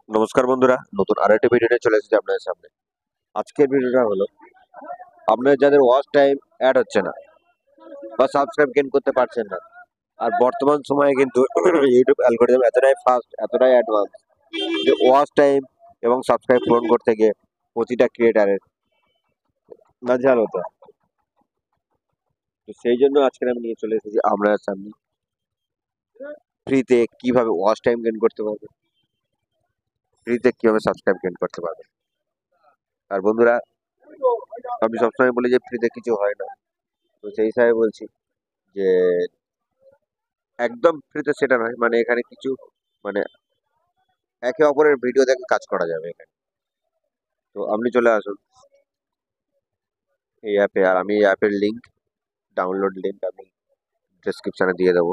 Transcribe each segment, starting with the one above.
নমস্কার বন্ধুরা, নতুন আরেকটি ভিডিও নিয়ে চলে এসেছি আপনাদের সামনে। আজকের ভিডিওটা হলো আপনাদের যাদের ওয়াচ টাইম অ্যাড হচ্ছে না বা সাবস্ক্রাইব গেইন করতে পারছেন না। আর বর্তমান সময়ে কিন্তু ইউটিউব অ্যালগরিদম এতটাই ফাস্ট, এতটাই অ্যাডভান্স যে ওয়াচ টাইম এবং সাবস্ক্রাইব পূরণ করতে গিয়ে প্রতিটা ক্রিয়েটারের নাজেহাল হতে হয়। তো সেই জন্য আজকে আমি নিয়ে চলে এসেছি আপনাদের সামনে ফ্রিতে কিভাবে ওয়াচ টাইম গেইন করতে পারবেন, ফ্রিতে কিভাবে সাবস্ক্রাইব গেইন করতে পারবেন। আর বন্ধুরা, আমি সবসময় বলি যে ফ্রিতে কিছু হয় না। তো সেই হিসাবে বলছি যে একদম ফ্রিতে সেটা নয়, মানে এখানে কিছু মানে একে অপরের ভিডিও দেখে কাজ করা যাবে এখানে। তো আপনি চলে আসুন এই অ্যাপে, আর আমি এই অ্যাপের লিঙ্ক, ডাউনলোড লিঙ্ক আমি ডেসক্রিপশনে দিয়ে দেবো।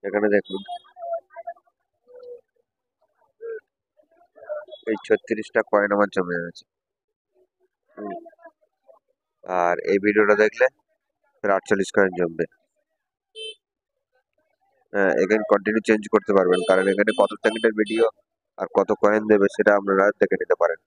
এখানে দেখুন এই 36টা কয়েন আমার জমে আছে। হুম, আর এই ভিডিওটা দেখলে ফের 48 কয়েন জমবে। হ্যাঁ, এখানে কন্টিনিউ চেঞ্জ করতে পারবেন, কারণ এখানে কত সেকেন্ডের ভিডিও আর কত কয়েন দেবে সেটা আপনারা দেখে নিতে পারেন।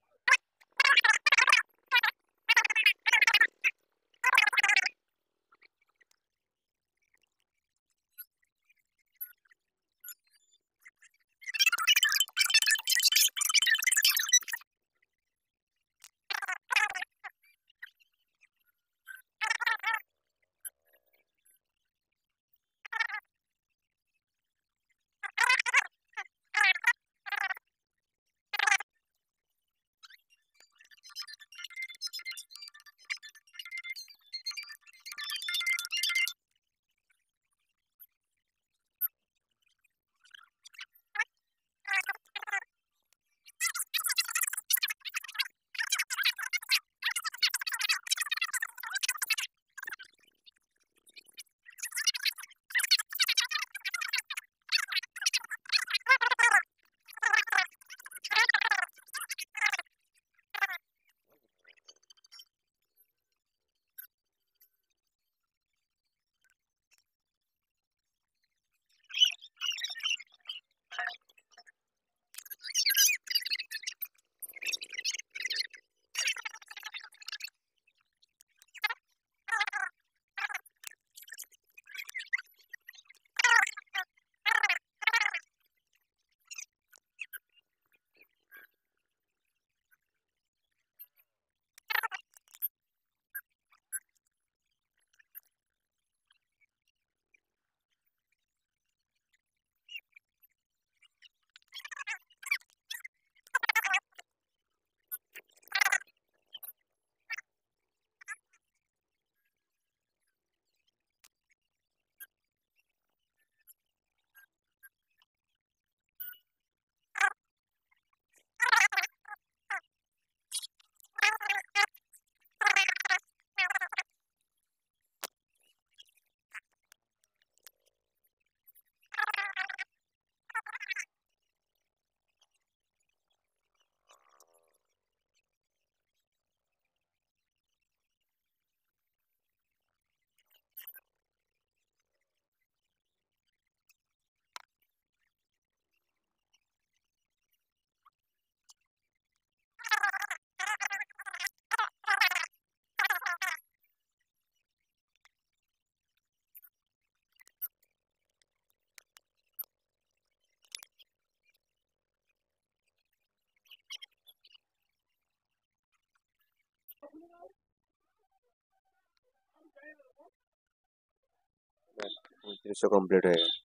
ব্যাস, 2900 কমপ্লিট হয়ে গেছে।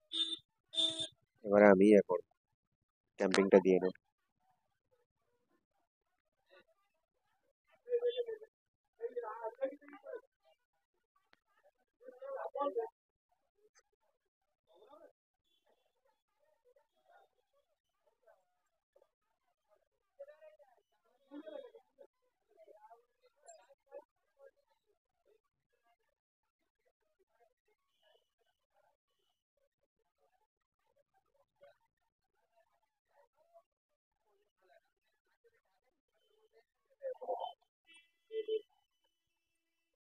এবারে আমি এখন ক্যাম্পিংটা দিয়ে নেব।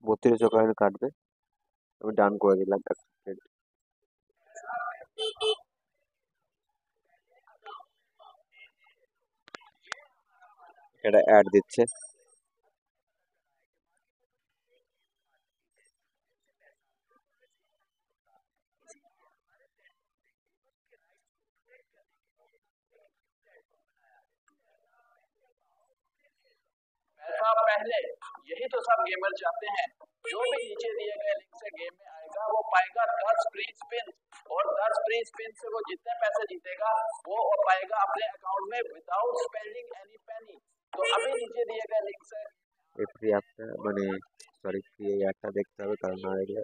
3200 কয়েন কাটবে, আমি ডান করে দিলাম। এক সেকেন্ড। এটা অ্যাড দিচ্ছে। पैसा पहले, यही तो सब गेमर चाहते हैं। जो भी नीचे दिए गए लिंक से गेम में आएगा वो पाएगा 10 फ्री स्पिन, और 10 फ्री स्पिन से वो जितने पैसे जीतेगा वो पाएगा अपने अकाउंट में विदाउट स्पेंडिंग एनी पेनी। तो अभी नीचे दिए गए लिंक से এই ফ্রি অ্যাপটা মানে সরি ফ্রি এই অ্যাডটা দেখতে হবে, কারণ না দেখলে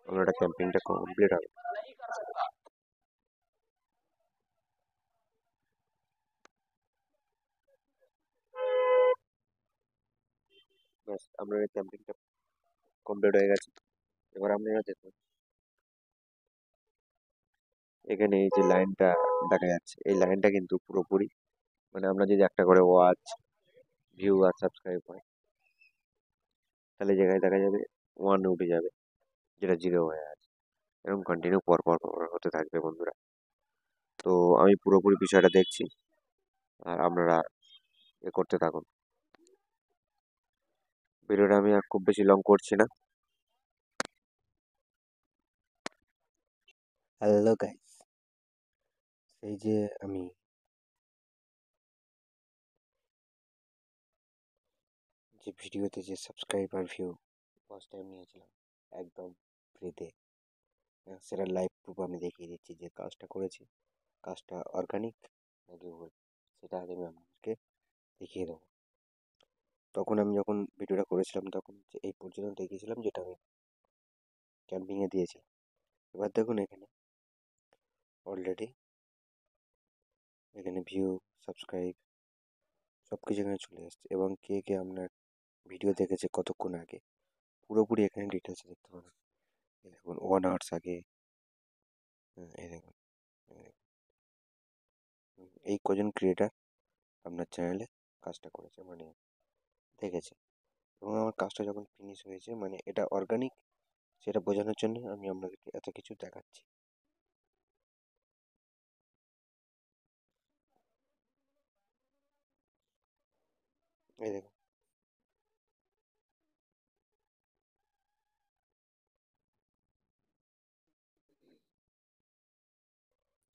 আমার একটা ক্যাম্পেইনটা কমপ্লিট হবে। नहीं कर सकता। ব্যাস আপনার এই ক্যাম্পেইনটা কমপ্লিট হয়ে গেছে। এবার আপনারা দেখুন এখানে এই যে লাইনটা দেখা যাচ্ছে, এই লাইনটা কিন্তু পুরোপুরি মানে আমরা যদি একটা করে ওয়াচ, ভিউ আর সাবস্ক্রাইব হয়, তাহলে এই জায়গায় দেখা যাবে ওয়ান উঠে যাবে, যেটা জিরো হয়ে আছে। এরকম কন্টিনিউ পর পর পর হতে থাকবে বন্ধুরা। তো আমি পুরোপুরি বিষয়টা দেখছি, আর আপনারা এ করতে থাকুন। ভিডিওটা আমি আর খুব বেশি লং করছি না। হ্যালো গাইস, এই যে আমি যে ভিডিওতে যে সাবস্ক্রাইবার ভিউ ওয়াচ টাইম নিয়েছিলাম একদম ফ্রিতে, সেটা লাইভ প্রুফ আমি দেখিয়ে দিচ্ছি যে কাজটা করেছি, কাজটা অর্গানিক নাকি ভুল, সেটা আগে আমি আপনাদেরকে দেখিয়ে দেবো। তখন আমি যখন ভিডিওটা করেছিলাম তখন এই পর্যন্ত দেখিয়েছিলাম যেটা আমি ক্যাম্পিংয়ে দিয়েছিলাম। এবার দেখুন এখানে অলরেডি এখানে ভিউ, সাবস্ক্রাইব সব কিছু এখানে চলে এসছে, এবং কে কে আপনার ভিডিও দেখেছে কতক্ষণ আগে পুরোপুরি এখানে ডিটেলসে দেখতে পাবেন। এই দেখুন 1 আওয়ার্স আগে, এই দেখুন, এই দেখুন। এই কজন ক্রিয়েটার আপনার চ্যানেলে কাজটা করেছে মানে দেখেছে, এবং আমার কাজটা যখন ফিনিশ হয়েছে মানে এটা অর্গানিক সেটা বোঝানোর জন্য আমি আপনাদেরকে এত কিছু দেখাচ্ছি। এই দেখুন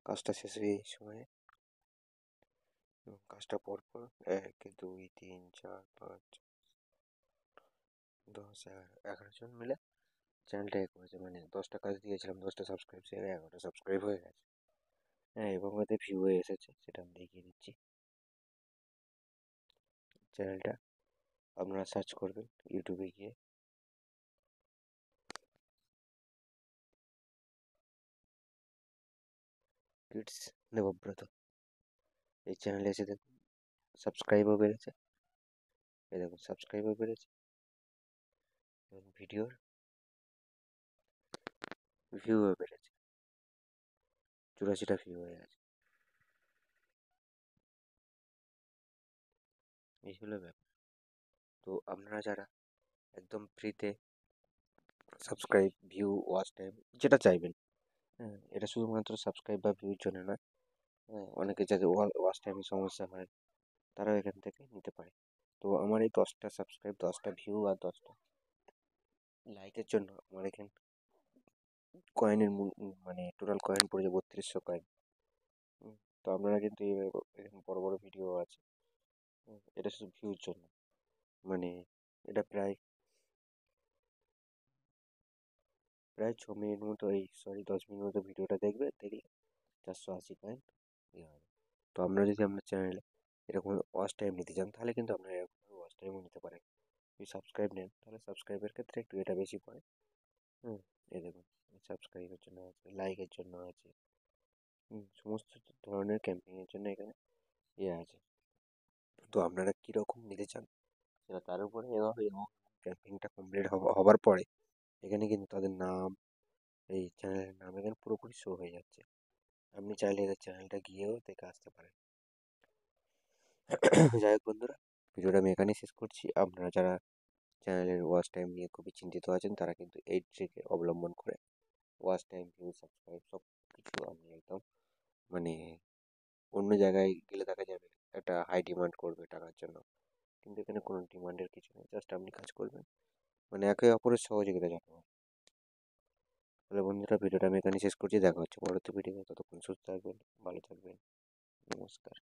কাজটা শেষ হয়ে এই সময়ে, এবং কাজটা পরপর 1 2 3 4 5 10 11 জন মিলে চ্যানেলটা এ করেছে, মানে 10টা কাজ দিয়েছিলাম, 10টা সাবস্ক্রাইব সেখানে 11টা সাবস্ক্রাইব হয়ে গেছে। হ্যাঁ, এবং ওতে ভিউ হয়ে এসেছে সেটা আমি দেখিয়ে দিচ্ছি। চ্যানেলটা আপনারা সার্চ করবেন ইউটিউবে গিয়ে, কিডস দেবব্রত। এই চ্যানেলে এসে দেখুন সাবস্ক্রাইবও বেড়েছে, এই দেখুন সাবস্ক্রাইবও বেড়েছে, এবং ভিডিওর ভিউও বেড়েছে, 84টা ভিউ হয়ে গেছে। এই হলো ব্যাপার। তো আপনারা যারা একদম ফ্রিতে সাবস্ক্রাইব, ভিউ, ওয়াচ টাইম যেটা চাইবেন, হ্যাঁ এটা শুধুমাত্র সাবস্ক্রাইব বা ভিউর জন্য নয়, হ্যাঁ অনেকে যাদের ওয়াচ টাইমের সমস্যা হয় তারাও এখান থেকে নিতে পারে। তো আমার এই 10টা সাবস্ক্রাইব, 10টা ভিউ আর 10টা লাইকের জন্য আমার এখানে কয়েনের মানে টোটাল কয়েন পড়েছে 3200 কয়েন। তো আপনারা কিন্তু এখানে বড় বড় ভিডিও আছে, এটা শুধু ভিউর জন্য, মানে এটা প্রায় প্রায় 6 মিনিট মতো, এই সরি 10 মিনিট মতো ভিডিওটা দেখবে, দেখলে 480 কয়েন ইয়ে হবে। তো আপনারা যদি আপনার চ্যানেলে এরকম ওয়াচ টাইম নিতে চান তাহলে কিন্তু আপনারা এরকম ওয়াচ টাইমও নিতে পারেন। যদি সাবস্ক্রাইব নেন তাহলে সাবস্ক্রাইবের ক্ষেত্রে একটু এটা বেশি পড়ে। হুম, এই দেখুন সাবস্ক্রাইবের জন্য আছে, লাইকের জন্য আছে, সমস্ত ধরনের ক্যাম্পেইনের জন্য এখানে ইয়ে আছে। তো আপনারা কীরকম নিতে চান সেটা তার উপরে এভাবে, এবং ক্যাম্পেইনটা কমপ্লিট হবার পরে এখানে কিন্তু তাদের নাম, এই চ্যানেলের নাম এখানে পুরোপুরি শো হয়ে যাচ্ছে। আপনি চাইলে এদের চ্যানেলটা গিয়েও দেখে আসতে পারেন। যাই হোক বন্ধুরা, ভিডিওটা আমি এখানেই শেষ করছি। আপনারা যারা চ্যানেলের ওয়াচ টাইম নিয়ে খুবই চিন্তিত আছেন তারা কিন্তু এই ট্রিক অবলম্বন করে ওয়াচ টাইম, ভিউ, সাবস্ক্রাইব সব কিছু আপনি একদম মানে অন্য জায়গায় গেলে দেখা যাবে একটা হাই ডিমান্ড করবে টাকার জন্য, কিন্তু এখানে কোনো ডিমান্ডের কিছু নেই, জাস্ট আপনি কাজ করবেন, মানে একে অপরের সহযোগিতা যাতে হয়। তাহলে বন্ধুরা ভিডিওটা আমি এখানে শেষ করছি, দেখা হচ্ছে পরবর্তী ভিডিওতে, ততক্ষণ সুস্থ থাকবেন, ভালো থাকবেন, নমস্কার।